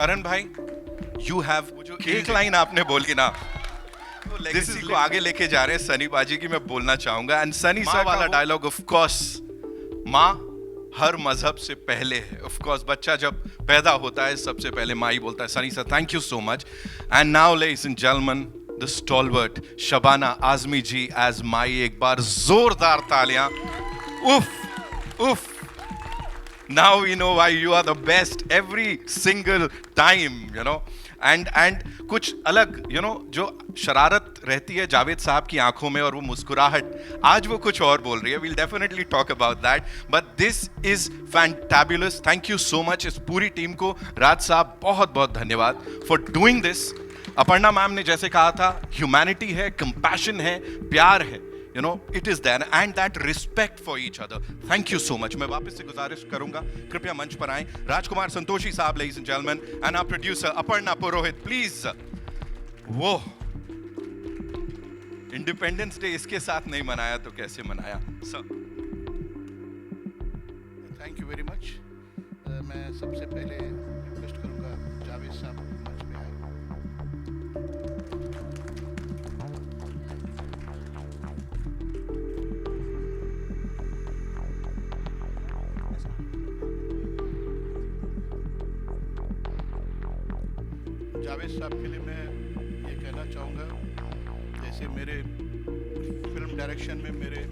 करण भाई, you have जो एक लाइन आपने बोली ना, दिस इज को आगे लेके जा रहे हैं सनी बाजी की। मैं बोलना चाहूंगा एंड सनी सर वाला डायलॉग, ऑफ कोर्स माँ हर मजहब से पहले है। ऑफ कोर्स बच्चा जब पैदा होता है सबसे पहले माँ ही बोलता है। Sunny sir, thank you so much. And now ladies and gentleman, the stalwart Shabana Azmi ji as my. एक बार जोरदार तालियां। उफ उफ। Now we know why you are the best every single time, you know. And कुछ अलग, you know, जो शरारत रहती है जावेद साहब की आंखों में और वो मुस्कुराहट, आज वो कुछ और बोल रही है। We'll definitely talk about that. But this is fantabulous. Thank you so much इस पूरी टीम को। राज साहब बहुत बहुत धन्यवाद for doing this. Aparna ma'am ने जैसे कहा था, ह्यूमैनिटी है, कंपैशन है, प्यार है, you know, it is there and that respect for each other. Thank you so much. मैं वापस से गुजारिश करूंगा, कृपया मंच पर आएं राजकुमार संतोषी साहब, ladies and gentlemen, and our producer Aparna Purohit, please. वो इंडिपेंडेंस डे इसके साथ नहीं मनाया तो कैसे मनाया sir? Thank you very much. मैं सबसे पहले रिक्वेस्ट करूंगा जावेद साहब मंच पे आए। जावेद साहब के लिए मैं ये कहना चाहूँगा, जैसे मेरे फिल्म डायरेक्शन में मेरे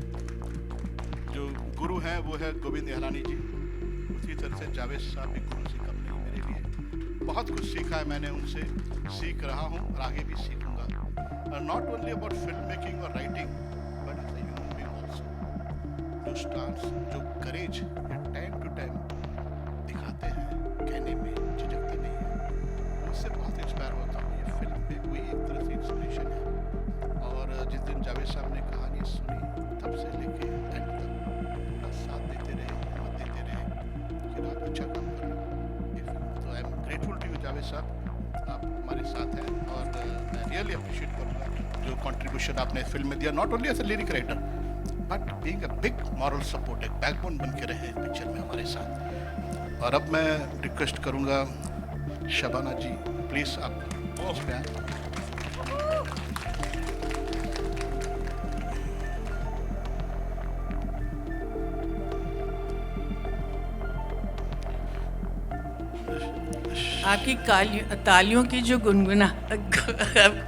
जो गुरु हैं वो है गोविंद निहलानी जी, उसी तरह से जावेद साहब भी गुरु से कम नहीं मेरे लिए। बहुत कुछ सीखा है मैंने उनसे, सीख रहा हूँ और आगे भी सीखूँगा। Not only about film making और writing but as a human being also. जो स्टार्स, जो करेज टाइम टू टाइम दिखाते हैं, कहने में झिझकते नहीं हैं, उससे बहुत इंस्पायर होता हूँ। ये फिल्म पे कोई एक तरह से इंस्पिरेशन है। और जिस दिन जावेद साहब ने कहानी सुनी तब से लेके एंड तक पूरा साथ देते रहे, हिम्मत देते रहे कि आप अच्छा काम कर रहे हो ये फिल्म। तो I am grateful to you Javed साहब, आप हमारे साथ हैं और मैं रियली अप्रिशिएट करूँगा जो कंट्रीब्यूशन आपने फिल्म में दिया, not only as a lyric writer but being a big moral support, एक बैकबोन बन के रहे पिक्चर में हमारे साथ। और अब मैं रिक्वेस्ट करूँगा शबाना जी, प्लीज आप मंच पे आएं। आपकी तालियों की जो गुनगुना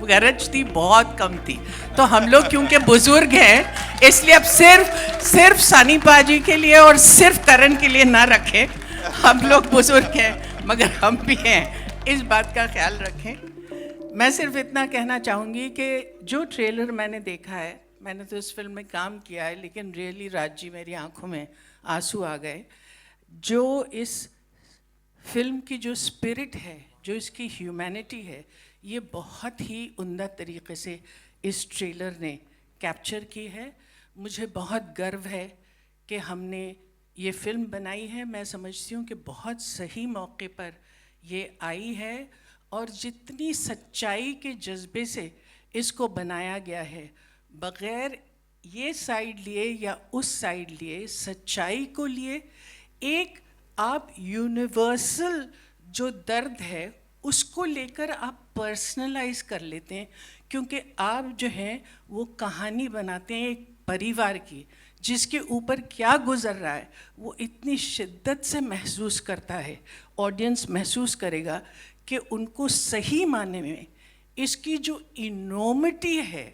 गरज थी बहुत कम थी, तो हम लोग क्योंकि बुजुर्ग हैं इसलिए अब सिर्फ सनी पाजी के लिए और सिर्फ करण के लिए ना रखें। हम लोग बुजुर्ग हैं मगर हम भी हैं, इस बात का ख्याल रखें। मैं सिर्फ इतना कहना चाहूँगी कि जो ट्रेलर मैंने देखा है, मैंने तो इस फिल्म में काम किया है, लेकिन रियली राज जी मेरी आंखों में आंसू आ गए। जो इस फिल्म की जो स्पिरिट है, जो इसकी ह्यूमैनिटी है, ये बहुत ही उम्दा तरीके से इस ट्रेलर ने कैप्चर की है। मुझे बहुत गर्व है कि हमने ये फिल्म बनाई है। मैं समझती हूँ कि बहुत सही मौके पर ये आई है और जितनी सच्चाई के जज्बे से इसको बनाया गया है, बग़ैर ये साइड लिए या उस साइड लिए, सच्चाई को लिए, एक आप यूनिवर्सल जो दर्द है उसको लेकर आप पर्सनलाइज कर लेते हैं, क्योंकि आप जो हैं वो कहानी बनाते हैं एक परिवार की जिसके ऊपर क्या गुजर रहा है वो इतनी शिद्दत से महसूस करता है, ऑडियंस महसूस करेगा कि उनको सही माने में इसकी जो इनोमिटी है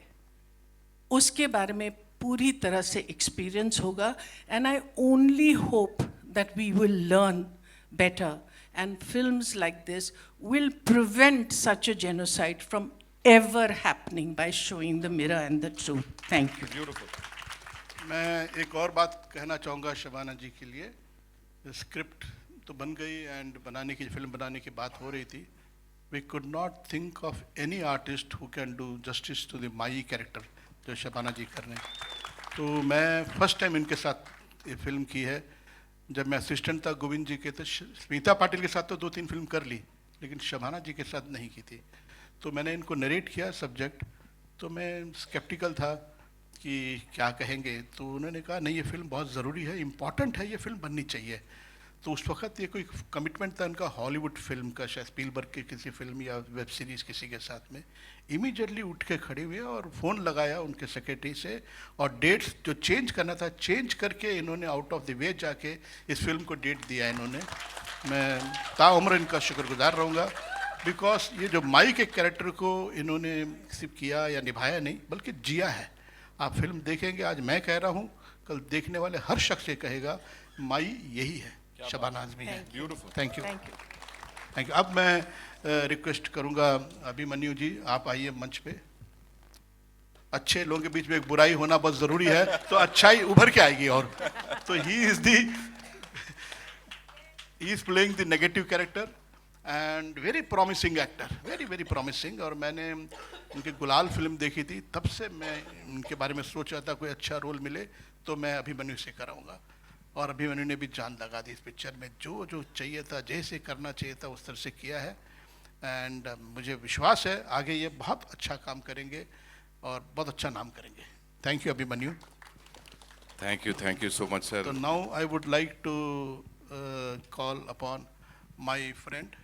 उसके बारे में पूरी तरह से एक्सपीरियंस होगा। And I only hope that we will learn better and films like this will prevent such a genocide from ever happening by showing the mirror and the truth. Thank you. Beautiful. मैं एक और बात कहना चाहूँगा शबाना जी के लिए। Script तो बन गई एंड फिल्म बनाने की बात हो रही थी। We could not think of any artist who can do justice to the my character जो शबाना जी कर रहे हैं। तो मैं फर्स्ट टाइम इनके साथ ये फिल्म की है। जब मैं असिस्टेंट था गोविंद जी के, तो स्मिता पाटिल के साथ तो 2-3 फिल्म कर ली, लेकिन शबाना जी के साथ नहीं की थी। तो मैंने इनको नरेट किया सब्जेक्ट, तो मैं स्केप्टिकल था कि क्या कहेंगे। तो उन्होंने कहा नहीं, ये फिल्म बहुत ज़रूरी है, इम्पॉर्टेंट है, ये फिल्म बननी चाहिए। तो उस वक्त ये कोई कमिटमेंट था इनका हॉलीवुड फिल्म का, शायद स्पीलबर्ग की किसी फिल्म या वेब सीरीज़ किसी के साथ में। इमीडिएटली उठ के खड़े हुए और फ़ोन लगाया उनके सेक्रेटरी से, और डेट्स जो चेंज करना था चेंज करके इन्होंने आउट ऑफ द वे जाके इस फिल्म को डेट दिया इन्होंने। मैं ताउम्र इनका शुक्रगुजार रहूँगा, बिकॉज ये जो माई के कैरेक्टर को इन्होंने सिर्फ किया या निभाया नहीं बल्कि जिया है। आप फिल्म देखेंगे, आज मैं कह रहा हूँ, कल देखने वाले हर शख्स ये कहेगा माई यही है, शबाना आज़मी है। Beautiful. Thank you, thank you. अब मैं रिक्वेस्ट करूंगा अभिमन्यु जी, आप आइए मंच पे। अच्छे लोगों के बीच में एक बुराई होना बहुत ज़रूरी है, तो अच्छाई उभर के आएगी। और तो he is playing the negative character and very promising actor, very very promising. और मैंने उनकी गुलाल फिल्म देखी थी, तब से मैं उनके बारे में सोच रहा था कोई अच्छा रोल मिले तो मैं अभिमन्यु से कराऊंगा। और अभिमन्यु ने भी जान लगा दी इस पिक्चर में, जो जो चाहिए था, जैसे करना चाहिए था उस तरह से किया है। एंड मुझे विश्वास है आगे ये बहुत अच्छा काम करेंगे और बहुत अच्छा नाम करेंगे। Thank you Abhimanyu. Thank you so much sir. तो now I would like to call upon my friend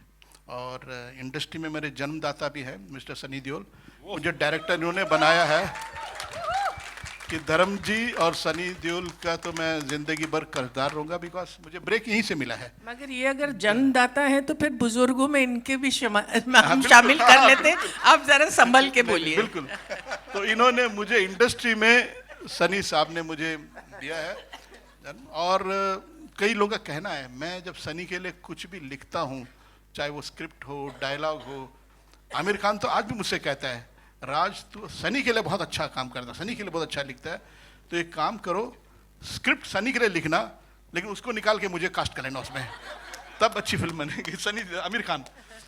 और इंडस्ट्री में मेरे जन्मदाता भी हैं मिस्टर सनी देओल। मुझे डायरेक्टर इन्होंने बनाया है कि धर्म जी और सनी देओल का तो मैं जिंदगी भर कर्जदार रहूंगा, बिकॉज मुझे ब्रेक यहीं से मिला है। मगर ये अगर जन्मदाता है तो फिर बुजुर्गों में इनके भी हम शामिल कर लेते हैं। आप जरा संभल के बोलिए। बिल्कुल। तो इन्होंने मुझे इंडस्ट्री में, सनी साहब ने मुझे दिया है। और कई लोगों का कहना है, मैं जब सनी के लिए कुछ भी लिखता हूँ, चाहे वो स्क्रिप्ट हो, डायलॉग हो, आमिर खान तो आज भी मुझसे कहता है, राज तो सनी के लिए बहुत अच्छा काम करता है, सनी के लिए बहुत अच्छा लिखता है, तो एक काम करो, स्क्रिप्ट सनी के लिए लिखना, लेकिन उसको निकाल के मुझे कास्ट कर लेना उसमें, तब अच्छी फिल्म बनेगी। सनी, आमिर खान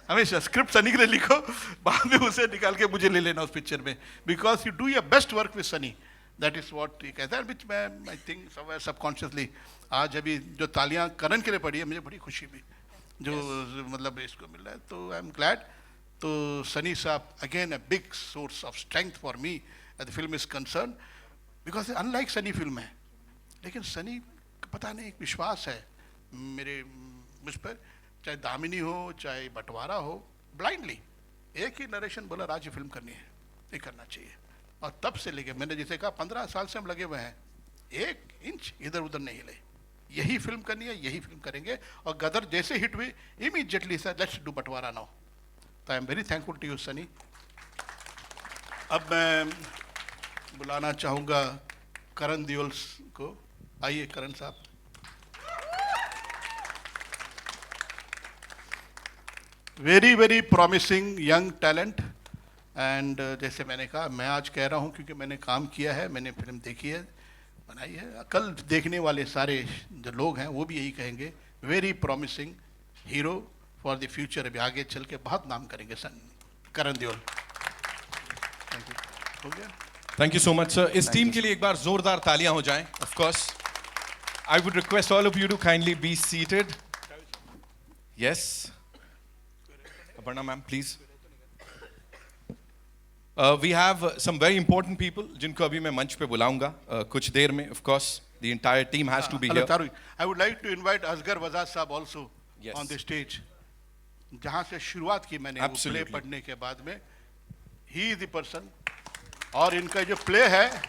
हमेशा स्क्रिप्ट सनी के लिए लिखो, बाद में उसे निकाल के मुझे ले लेना उस पिक्चर में, because you do your best work with Sunny. That is what ये कहता है, विच मैं आई थिंक समवेयर सबकॉन्शियसली आज अभी जो तालियां करण के लिए पड़ी है, मुझे बड़ी खुशी भी जो मतलब इसको मिल रहा है, तो आई एम ग्लैड। तो सनी साहब again a big source of strength for me the film is concern, because unlike Sunny film है, लेकिन सनी पता नहीं एक विश्वास है मेरे मुझ पर, चाहे दामिनी हो चाहे बंटवारा हो, ब्लाइंडली एक ही नरेशन बोला, राज फिल्म करनी है, ये करना चाहिए। और तब से लेके मैंने जैसे कहा 15 साल से हम लगे हुए हैं, 1 इंच इधर उधर नहीं हिले, यही फिल्म करनी है, यही फिल्म करेंगे। और गदर जैसे हिट हुई, इमीडिएटली सर लेट्स डू बंटवारा नाउ। तो I am very thankful to you Sunny. अब मैं बुलाना चाहूँगा करण देओल को। आइए करण साहब। Very very promising young talent. And जैसे मैंने कहा, मैं आज कह रहा हूँ क्योंकि मैंने काम किया है, मैंने फिल्म देखी है, बनाई है, कल देखने वाले सारे जो लोग हैं वो भी यही कहेंगे, very promising hero for the future. अभी आगे चल के बहुत नाम करेंगे करण देओल। Thank you. हो गया। Thank you so much sir. इस टीम के लिए एक बार जोरदार तालियां हो जाएं। Of course I would request all of you to kindly be seated. Yes Aparna ma'am please. We have some very important people जिनको अभी मैं मंच पे बुलाऊंगा कुछ देर में। Of course the entire team has to be here. I would like to invite Asgar Wajad साहब also Yes. On the stage. जहां से शुरुआत की मैंने वो प्ले Absolutely. पढ़ने के बाद में, ही इज द पर्सन। और इनका जो प्ले है,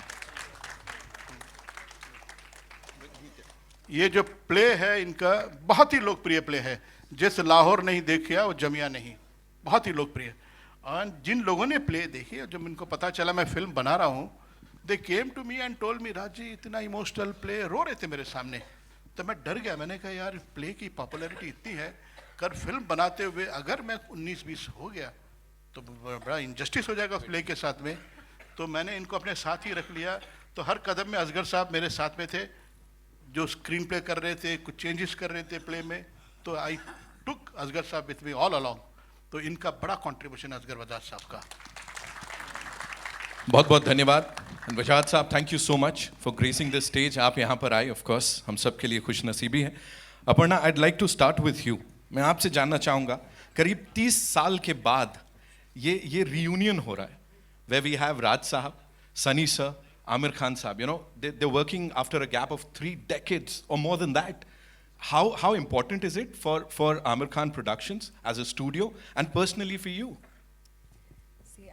ये जो प्ले है इनका बहुत ही लोकप्रिय प्ले है। जिस लाहौर नहीं देखा वो जमिया नहीं, बहुत ही लोकप्रिय। और जिन लोगों ने प्ले देखी, जब इनको पता चला मैं फिल्म बना रहा हूँ, they came to me and told me, Raj ji इतना इमोशनल प्ले, रो रहे थे मेरे सामने। तो मैं डर गया, मैंने कहा यार प्ले की पॉपुलैरिटी इतनी है, कर फिल्म बनाते हुए अगर मैं 19-20 हो गया तो बड़ा इनजस्टिस हो जाएगा प्ले के साथ में। तो मैंने इनको अपने साथ ही रख लिया। तो हर कदम में असगर साहब मेरे साथ में थे, जो स्क्रीन प्ले कर रहे थे, कुछ चेंजेस कर रहे थे प्ले में, तो आई टुक असगर साहब विथ मी ऑल अलोंग। तो इनका बड़ा कंट्रीब्यूशन है असगर वजाद साहब का। बहुत बहुत धन्यवाद वजाद साहब। Thank you so much for gracing the stage. आप यहाँ पर आए, ऑफ कोर्स हम सब के लिए खुश नसीबी है। Aparna, I'd like to start with you. मैं आपसे जानना चाहूँगा, करीब 30 साल के बाद ये रियूनियन हो रहा है, where we have Raj साहब, सनी सर, आमिर खान साहब, you know, they're working after a gap of 3 decades or more than that. how important is it for Amir Khan Productions as a studio and personally for you? See,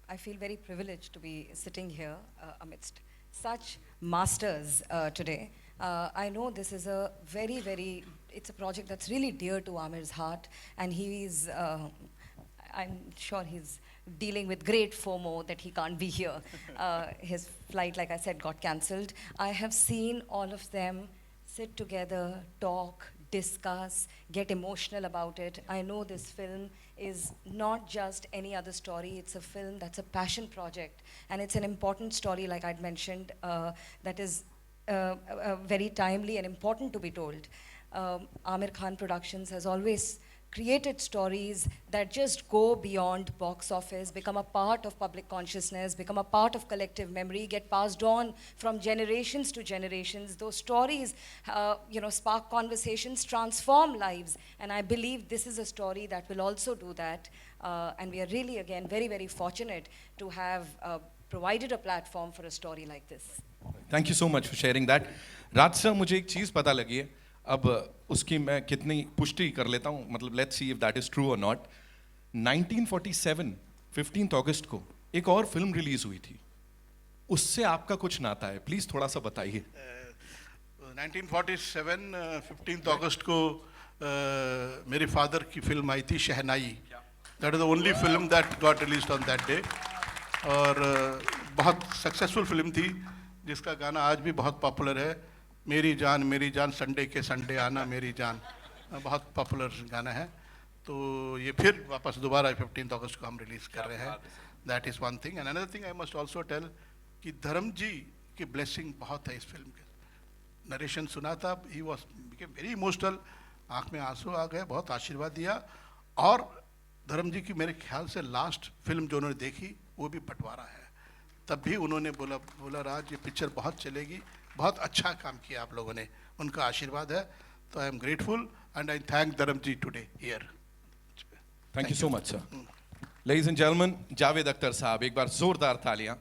I feel very privileged to be sitting here amidst such masters today. I know this is a it's a project that's really dear to Amir's heart, and I'm sure he's dealing with great FOMO that he can't be here. His flight, like I said, got cancelled. I have seen all of them sit together, talk, discuss, get emotional about it. I know this film is not just any other story. It's a film that's a passion project, and it's an important story, like I'd mentioned, that is very timely and important to be told. Amir Khan Productions has always created stories that just go beyond box office, become a part of public consciousness, become a part of collective memory, get passed on from generations to generations. Those stories, spark conversations, transform lives, and I believe this is a story that will also do that. And we are really, again, very, very fortunate to have provided a platform for a story like this. Thank you so much for sharing that. Raj sir, मुझे एक चीज़ पता लगी है, अब उसकी मैं कितनी पुष्टि कर लेता हूँ, मतलब let's see if that is true और नॉट. 1947 15 अगस्त को एक और फिल्म रिलीज हुई थी, उससे आपका कुछ नाता है, प्लीज थोड़ा सा बताइए. 1947 15 अगस्त को मेरे फादर की फिल्म आई थी Shehnai. That is the only film that got released on that day, और बहुत सक्सेसफुल फिल्म थी जिसका गाना आज भी बहुत पॉपुलर है. मेरी जान संडे के संडे आना मेरी जान, बहुत पॉपुलर गाना है. तो ये फिर वापस दोबारा 15 अगस्त को हम रिलीज़ कर रहे हैं. That is one thing. And another thing I must also tell कि धर्म जी की ब्लेसिंग बहुत है इस फिल्म के. नरेशन सुना था, he was became very emotional, आँख में आंसू आ गए, बहुत आशीर्वाद दिया. और धर्म जी की मेरे ख्याल से लास्ट फिल्म जो उन्होंने देखी वो भी बंटवारा है. तब भी उन्होंने बोला राज ये पिक्चर बहुत चलेगी, बहुत अच्छा काम किया आप लोगों ने, उनका आशीर्वाद है. तो I am grateful and I thank Dharam ji today here. Thank you so much sir. Ladies and gentleman, Javed Akhtar साहब, एक बार जोरदार तालियां.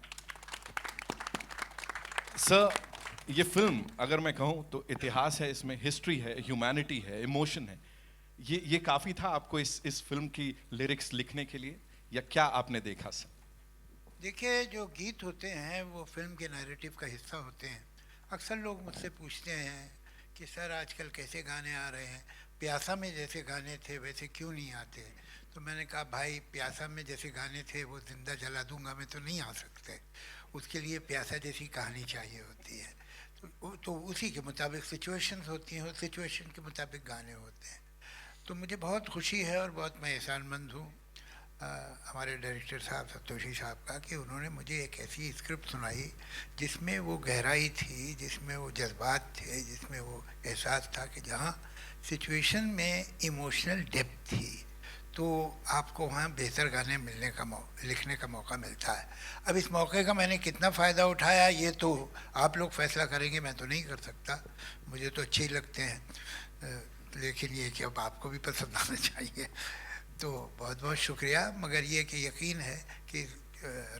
सर, ये फिल्म अगर मैं कहूँ तो इतिहास है, इसमें हिस्ट्री है, ह्यूमैनिटी है, इमोशन है. ये काफ़ी था आपको इस फिल्म की लिरिक्स लिखने के लिए, या क्या आपने देखा सर? देखिए, जो गीत होते हैं वो फिल्म के नैरेटिव का हिस्सा होते हैं. अक्सर लोग मुझसे पूछते हैं कि सर आजकल कैसे गाने आ रहे हैं, प्यासा में जैसे गाने थे वैसे क्यों नहीं आते. तो मैंने कहा भाई, प्यासा में जैसे गाने थे वो जिंदा जला दूंगा मैं तो नहीं आ सकते. उसके लिए प्यासा जैसी कहानी चाहिए होती है. तो उसी के मुताबिक सिचुएशंस होती हैं और सिचुएशन के मुताबिक गाने होते हैं. तो मुझे बहुत खुशी है और बहुत मैं एहसानमंद हूँ हमारे डायरेक्टर साहब संतोषी साहब का कि उन्होंने मुझे एक ऐसी स्क्रिप्ट सुनाई जिसमें वो गहराई थी, जिसमें वो जज्बात थे, जिसमें वो एहसास था कि जहाँ सिचुएशन में इमोशनल डेप्थ थी तो आपको वहाँ बेहतर गाने लिखने का मौका मिलता है. अब इस मौके का मैंने कितना फ़ायदा उठाया ये तो आप लोग फैसला करेंगे, मैं तो नहीं कर सकता. मुझे तो अच्छे ही लगते हैं, लेकिन ये कि अब आपको भी पसंद आना चाहिए. तो बहुत बहुत शुक्रिया. मगर ये कि यकीन है कि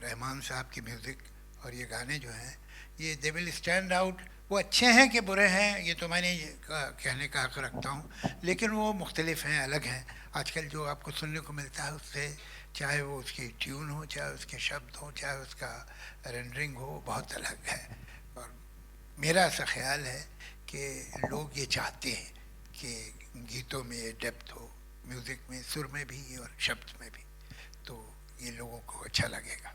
रहमान साहब की म्यूज़िक और ये गाने जो हैं ये दे विल स्टैंड आउट. वो अच्छे हैं कि बुरे हैं ये तो मैंने कहने का हक़ रखता हूँ, लेकिन वो मुख्तलिफ हैं, अलग हैं. आजकल जो आपको सुनने को मिलता है उससे, चाहे वो उसकी ट्यून हो, चाहे उसके शब्द हो, चाहे उसका रेंडरिंग हो, बहुत अलग है. और मेरा ऐसा ख्याल है कि लोग ये चाहते हैं कि गीतों में ये डेप्थ हो, म्यूज़िक में, सुर में भी और शब्द में भी. तो ये लोगों को अच्छा लगेगा.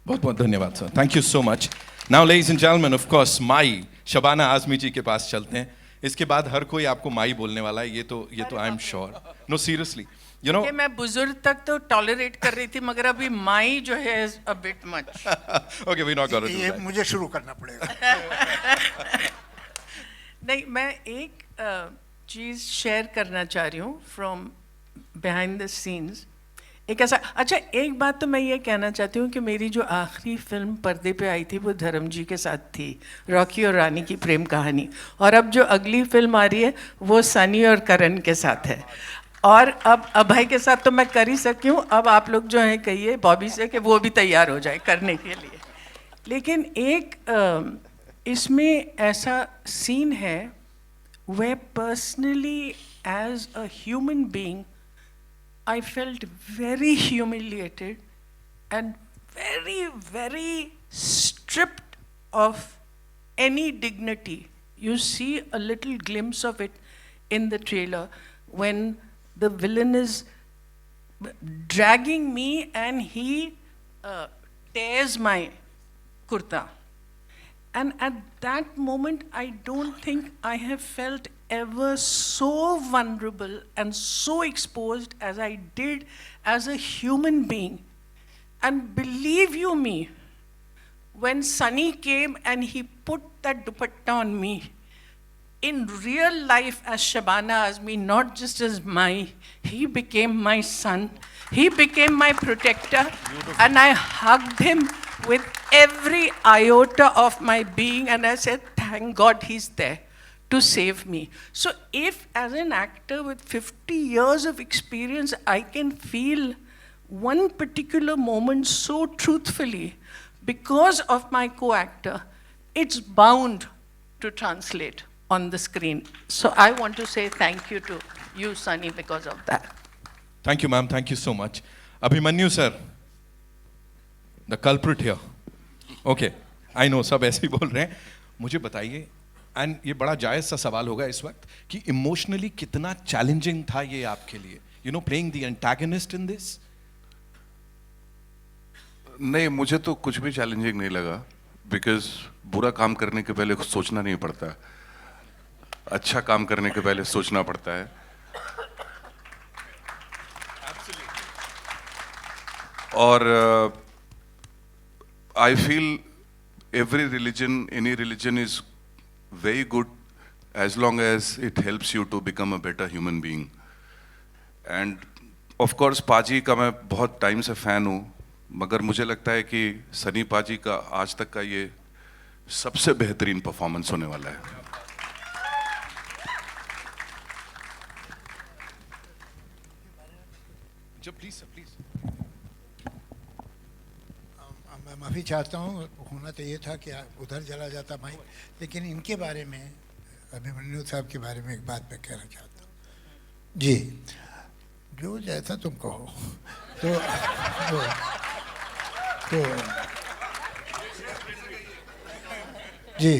बहुत बहुत धन्यवाद sir. Thank you so much. Now ladies and gentleman, of course my Shabana Azmi ji के पास चलते हैं. इसके बाद हर कोई आपको माई बोलने वाला है, ये तो I am sure. No seriously, you know, मैं बुजुर्ग तक तो टॉलरेट कर रही थी, मगर अभी माई जो है a bit much. Okay, we not gonna do ये दैट. मुझे शुरू करना पड़ेगा. नहीं, मैं एक चीज़ शेयर करना चाह रही हूँ फ्रॉम बिहाइंड द सीन्स. एक ऐसा, अच्छा एक बात तो मैं ये कहना चाहती हूँ कि मेरी जो आखिरी फिल्म पर्दे पे आई थी वो धर्म जी के साथ थी, रॉकी और रानी की प्रेम कहानी. और अब जो अगली फिल्म आ रही है वो सनी और करण के साथ है. और अब अभय के साथ तो मैं कर ही सकी हूँ. अब आप लोग जो हैं कहिए बॉबी से कि वो भी तैयार हो जाए करने के लिए. लेकिन एक इसमें ऐसा सीन है where personally, as a human being, I felt very humiliated and very, very stripped of any dignity. You see a little glimpse of it in the trailer when the villain is dragging me and he tears my kurta. And at that moment, I don't think I have felt ever so vulnerable and so exposed as I did as a human being. And believe you me, when Sunny came and he put that dupatta on me, in real life as Shabana Azmi, not just as Mai, he became my son. He became my protector. And I hugged him with every iota of my being, and I said, thank God he's there to save me. So if, as an actor with 50 years of experience, I can feel one particular moment so truthfully because of my co-actor, it's bound to translate on the screen. So I want to say thank you to you, Sunny, because of that. Thank you, ma'am. Thank you so much. Abhimanyu, sir. The culprit here. Okay. I know, सब ऐसे ही बोल रहे हैं. मुझे बताइए, and ये बड़ा जायज़ सा सवाल होगा इस वक्त, कि इमोशनली कितना चैलेंजिंग था ये आपके लिए? You know, playing the antagonist in this? नहीं, मुझे तो कुछ भी चैलेंजिंग नहीं लगा, बिकॉज बुरा काम करने के पहले कुछ सोचना नहीं पड़ता, अच्छा काम करने के पहले सोचना पड़ता है. और I feel every religion, any religion is very good as long as it helps you to become a better human being. And of course, पाजी का मैं बहुत टाइम से फैन हूँ, मगर मुझे लगता है कि सनी पाजी का आज तक का ये सबसे बेहतरीन परफॉर्मेंस होने वाला है. Please sir, please. मैं माफ़ी चाहता हूँ, होना तो ये था कि उधर चला जाता भाई, लेकिन इनके बारे में, अभिमन्यु साहब के बारे में एक बात मैं कहना चाहता हूँ. जी, जो जैसा तुम कहो. तो जी,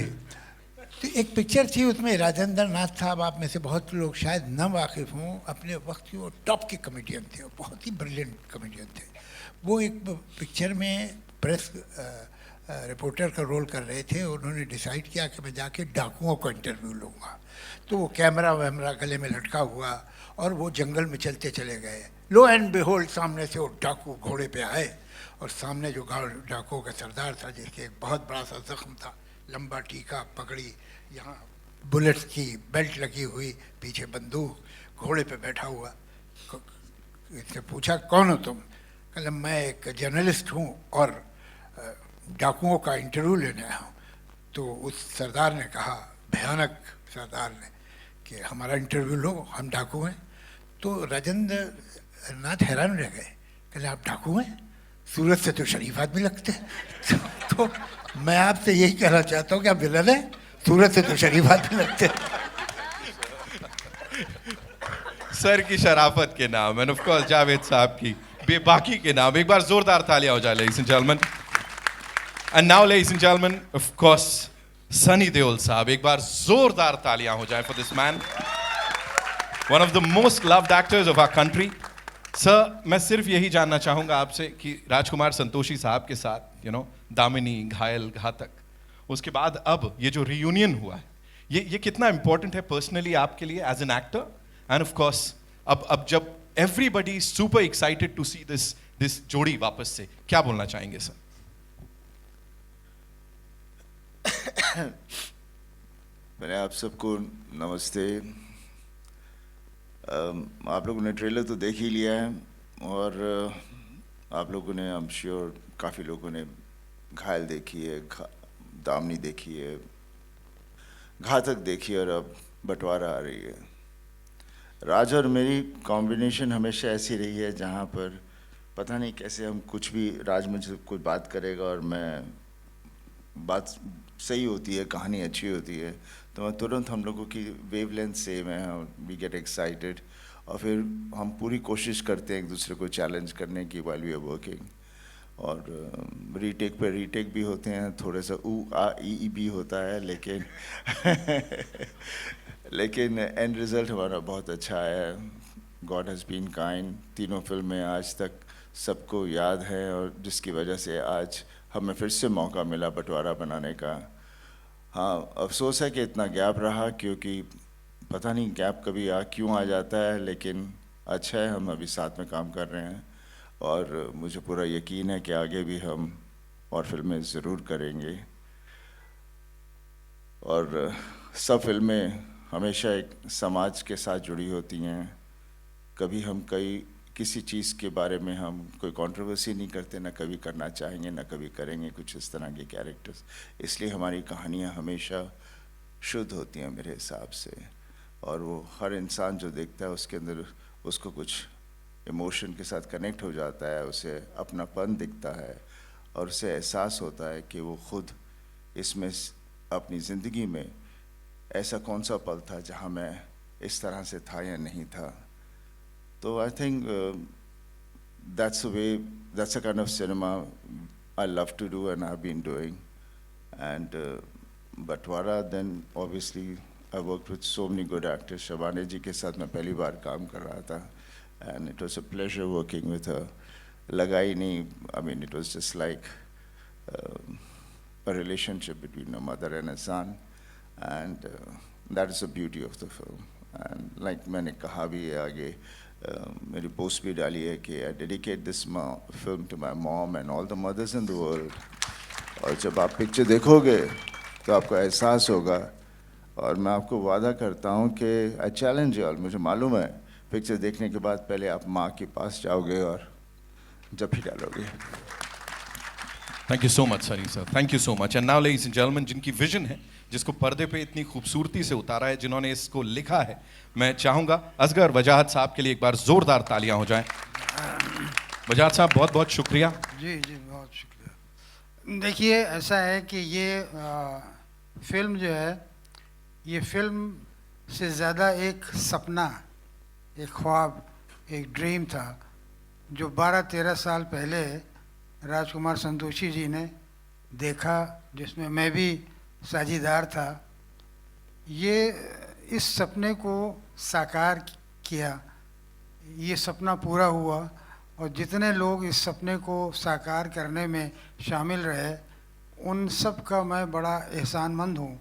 तो एक पिक्चर थी, उसमें राजेंद्र नाथ साहब, आप में से बहुत लोग शायद न वाकिफ़ हों, अपने वक्त के वो टॉप के कॉमेडियन थे, वो बहुत ही ब्रिलियंट कॉमेडियन थे. वो एक पिक्चर में प्रेस रिपोर्टर का रोल कर रहे थे. उन्होंने डिसाइड किया कि मैं जाके डाकुओं का इंटरव्यू लूँगा. तो वो कैमरा वैमरा गले में लटका हुआ और वो जंगल में चलते चले गए. लो एंड बिहोल्ड, सामने से वो डाकू घोड़े पे आए, और सामने जो डाकुओं का सरदार था, जिसके एक बहुत बड़ा सा जख्म था, लंबा टीका, पगड़ी, यहाँ बुलेट्स की बेल्ट लगी हुई, पीछे बंदूक, घोड़े पे बैठा हुआ. इसने पूछा, कौन हो तुम? कहला, मैं एक जर्नलिस्ट हूँ और डाकुओं का इंटरव्यू लेने आया हूँ. तो उस सरदार ने कहा, भयानक सरदार ने, कि हमारा इंटरव्यू लो, हम डाकू हैं. तो राजेंद्र नाथ हैरान रह गए. कहले, आप डाकू हैं? सूरत से तो शरीफ आदमी लगते हैं. तो मैं आपसे यही कहना चाहता हूँ कि आप विलन हैं, सूरत से तो शरीफ आदमी लगते हैं. सर की शराफत के नाम, एंड ऑफ कोर्स जावेद साहब की बेबाकी के नाम, एक बार जोरदार तालियां हो जाए, ladies and gentlemen. And now, ladies and gentlemen, of course, Sunny Deol साहब, एक बार जोरदार तालियां हो जाए for this man, one of the most loved actors of our country. Sir, मैं सिर्फ यही जानना चाहूँगा आपसे कि राजकुमार संतोषी साहब के साथ, दामिनी, घायल, घातक, उसके बाद अब ये जो रियूनियन हुआ है, ये कितना इम्पोर्टेंट है पर्सनली आपके लिए as an actor, and of course अब जब everybody super excited to see this जोड़ी वापस से, क्या बोलना चाहेंगे सर? मैंने आप सबको नमस्ते. आप लोगों ने ट्रेलर तो देख ही लिया है, और आप लोगों ने, आई एम श्योर काफ़ी लोगों ने घायल देखी है, दामनी देखी है, घातक देखी है, और अब बंटवारा आ रही है. राज और मेरी कॉम्बिनेशन हमेशा ऐसी रही है जहाँ पर पता नहीं कैसे हम कुछ भी, राज मुझसे कुछ बात करेगा और मैं, बात सही होती है, कहानी अच्छी होती है, तो तुरंत हम लोगों की वेवलेंथ सेम है, वी गेट एक्साइटेड और फिर हम पूरी कोशिश करते हैं एक दूसरे को चैलेंज करने की व्हाइल वी आर वर्किंग। और रीटेक पे रीटेक भी होते हैं, थोड़ा सा ई भी होता है, लेकिन लेकिन एंड रिज़ल्ट हमारा बहुत अच्छा है। God has been kind. तीनों फिल्में आज तक सबको याद है और जिसकी वजह से आज हमें फिर से मौका मिला बंटवारा बनाने का। हाँ, अफसोस है कि इतना गैप रहा, क्योंकि पता नहीं गैप कभी क्यों आ जाता है, लेकिन अच्छा है हम अभी साथ में काम कर रहे हैं और मुझे पूरा यकीन है कि आगे भी हम और फिल्में ज़रूर करेंगे। और सब फिल्में हमेशा एक समाज के साथ जुड़ी होती हैं। कभी हम किसी चीज़ के बारे में हम कोई कंट्रोवर्सी नहीं करते, ना कभी करना चाहेंगे, ना कभी करेंगे कुछ इस तरह के कैरेक्टर्स। इसलिए हमारी कहानियाँ हमेशा शुद्ध होती हैं मेरे हिसाब से, और वो हर इंसान जो देखता है उसके अंदर उसको कुछ इमोशन के साथ कनेक्ट हो जाता है, उसे अपनापन दिखता है और उसे एहसास होता है कि वो खुद इसमें अपनी ज़िंदगी में ऐसा कौन सा पल था जहाँ मैं इस तरह से था या नहीं था। तो I think that's a kind of cinema I love to do and I've been doing. And Batwara, then obviously I worked with so many good actors. Shabane ji ke साथ मैं पहली बार काम कर रहा था, and it was a pleasure working with her. लगा ही नहीं, I mean it was just like a relationship between a mother and a son, and that is the beauty of the film. And like मैंने कहा भी है आगे, मेरी post भी डाली है कि I dedicate this film to my mom and all the mothers in the world. और जब आप पिक्चर देखोगे तो आपको एहसास होगा, और मैं आपको वादा करता हूँ कि I challenge you all, मुझे मालूम है पिक्चर देखने के बाद पहले आप माँ के पास जाओगे और जब भी डालोगे। Thank you so much, Sunny sir. Thank you so much. And now, ladies and gentlemen, जिनकी विजन है, जिसको पर्दे पे इतनी खूबसूरती से उतारा है, जिन्होंने इसको लिखा है, मैं चाहूँगा असगर वजाहत साहब के लिए एक बार जोरदार तालियां हो जाएं। वजाहत साहब बहुत बहुत शुक्रिया। जी जी, बहुत शुक्रिया। देखिए, ऐसा है कि ये फिल्म जो है, ये फिल्म से ज़्यादा एक सपना, एक ख्वाब, एक ड्रीम था जो 12-13 साल पहले राजकुमार संतोषी जी ने देखा, जिसमें मैं भी साझीदार था। ये इस सपने को साकार किया, ये सपना पूरा हुआ, और जितने लोग इस सपने को साकार करने में शामिल रहे, उन सब का मैं बड़ा एहसानमंद हूँ।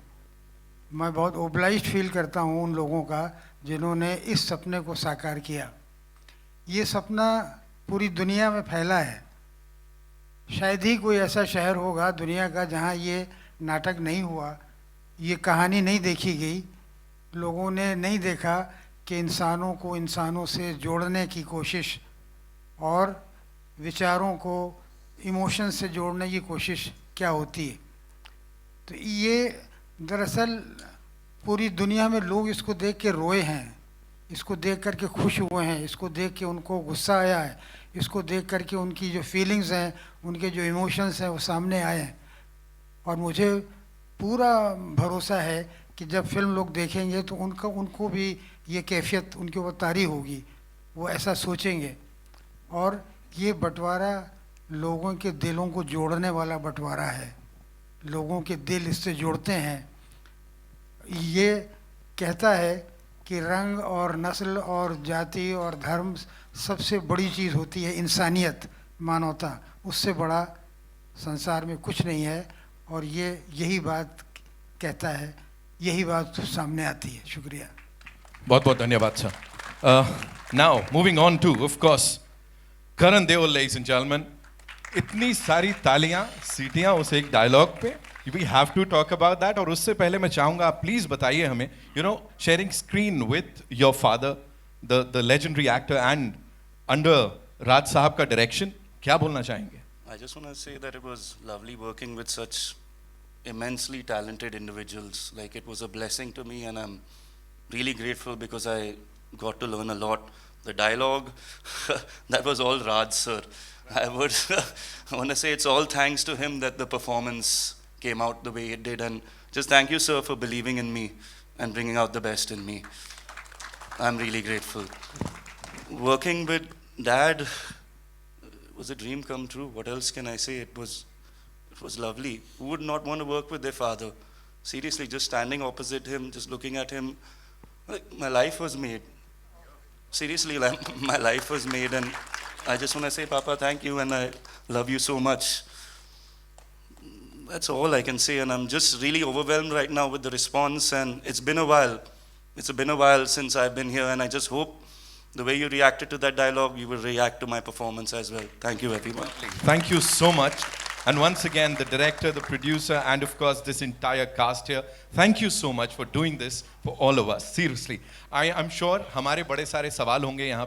मैं बहुत ओब्लाइज्ड फील करता हूँ उन लोगों का जिन्होंने इस सपने को साकार किया। ये सपना पूरी दुनिया में फैला है। शायद ही कोई ऐसा शहर होगा दुनिया का जहाँ ये नाटक नहीं हुआ, ये कहानी नहीं देखी गई, लोगों ने नहीं देखा कि इंसानों को इंसानों से जोड़ने की कोशिश और विचारों को इमोशन से जोड़ने की कोशिश क्या होती है। तो ये दरअसल पूरी दुनिया में लोग इसको देख के रोए हैं, इसको देख कर के खुश हुए हैं, इसको देख के उनको गुस्सा आया है, इसको देख कर के उनकी जो फीलिंग्स हैं, उनके जो इमोशंस हैं वो सामने आए हैं। और मुझे पूरा भरोसा है कि जब फिल्म लोग देखेंगे तो उनको भी ये कैफियत उनके ऊपर तारी होगी, वो ऐसा सोचेंगे। और ये बंटवारा लोगों के दिलों को जोड़ने वाला बंटवारा है, लोगों के दिल इससे जुड़ते हैं। ये कहता है कि रंग और नस्ल और जाति और धर्म सबसे बड़ी चीज़ होती है इंसानियत, मानवता, उससे बड़ा संसार में कुछ नहीं है। और ये यही बात कहता है, यही बात सामने आती है। शुक्रिया, बहुत बहुत धन्यवाद sir. Now moving on to of course Karan Deol, ladies and gentleman. इतनी सारी तालियां, सीटियां उस एक डायलॉग पे, we have to talk about that. और उससे पहले मैं चाहूंगा आप प्लीज बताइए हमें, you know, sharing screen with your father, the legendary actor, and under Raj साहब का डायरेक्शन, क्या बोलना चाहेंगे? I just want to say that it was lovely working with such immensely talented individuals. Like, it was a blessing to me, and I'm really grateful because I got to learn a lot. The dialogue, that was all Raj sir. I would want to say it's all thanks to him that the performance came out the way it did. And just thank you, sir, for believing in me and bringing out the best in me. I'm really grateful. Working with Dad was a dream come true. What else can I say? It was lovely. Who would not want to work with their father? Seriously, just standing opposite him, just looking at him, like, my life was made. Seriously, like, my life was made, and I just want to say, Papa, thank you, and I love you so much. That's all I can say, and I'm just really overwhelmed right now with the response, and it's been a while. It's been a while since I've been here, and I just hope the way you reacted to that dialogue, you will react to my performance as well. Thank you, everyone. Thank you so much. And once again, the director, the producer, and of course, this entire cast here, thank you so much for doing this for all of us. Seriously. I'm sure हमारे बड़े सारे सवाल होंगे यहाँ